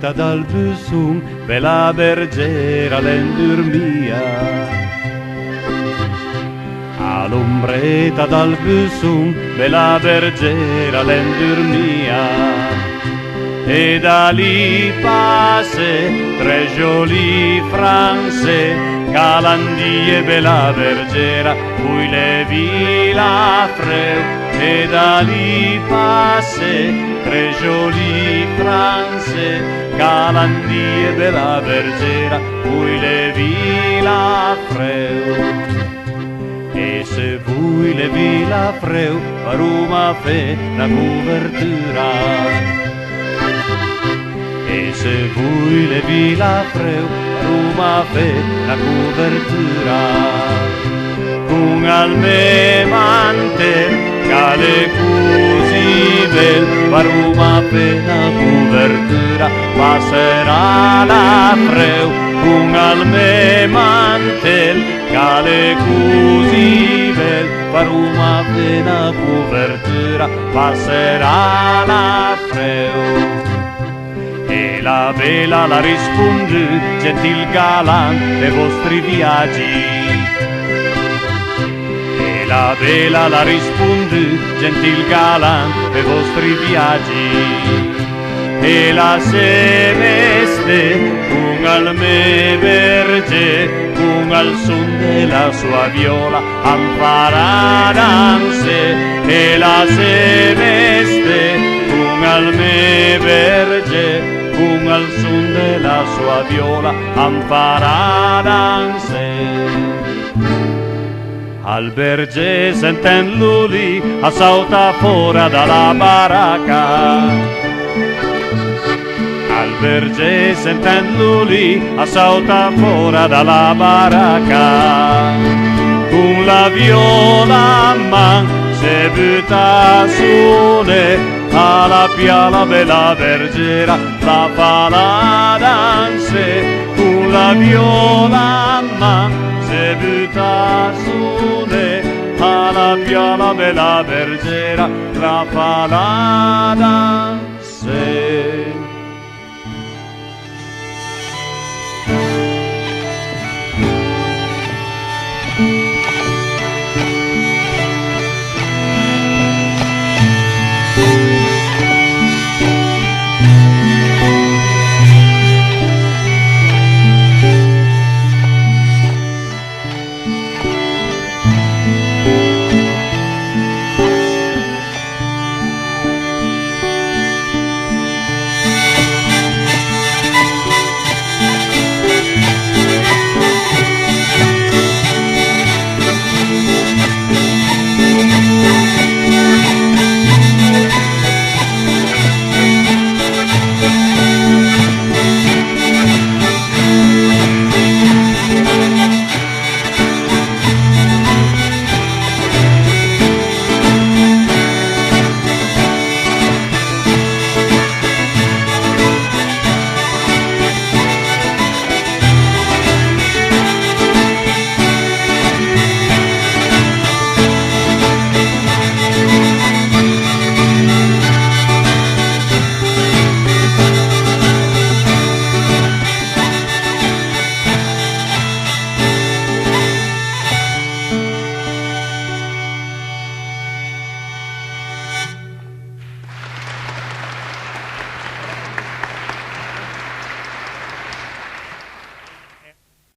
l'ombretta dal busum, bella bergera l'endurmia. All'ombretta dal busum, bella bergera l'endurmia. E da lì passe tre jolie France, Calandie bella bergera, cui le vila freu. E da lì passe tre jolie France, Calandie bella bergera, cui le vila freu. E se voi le vila freu, paruma fe la copertura. E se voi le vila freu, Roma fe la copertura. Con al me mantel, cale così bel, ma Roma fe la copertura, passerà la freu. Con al me mantel, cale così bel, ma Roma fe la copertura, passerà la freu. E la vela la risponde, gentil galant dei vostri viaggi. E la vela la risponde, gentil galant dei vostri viaggi. E la semeste, con al me verge, con al son della sua viola, ampara danze. E la semeste, con al me verge, con al son della sua viola, ampara danze. Al berge sentenlo lì, a salta fuori dalla baracca. Al berge sentenlo lì, a salta fuori dalla baracca. Con la viola a man, se butta sole, alla piala bella bergera, la fa la danze. Con la viola a man, se butta sole, alla piala bella bergera, la fa la danze.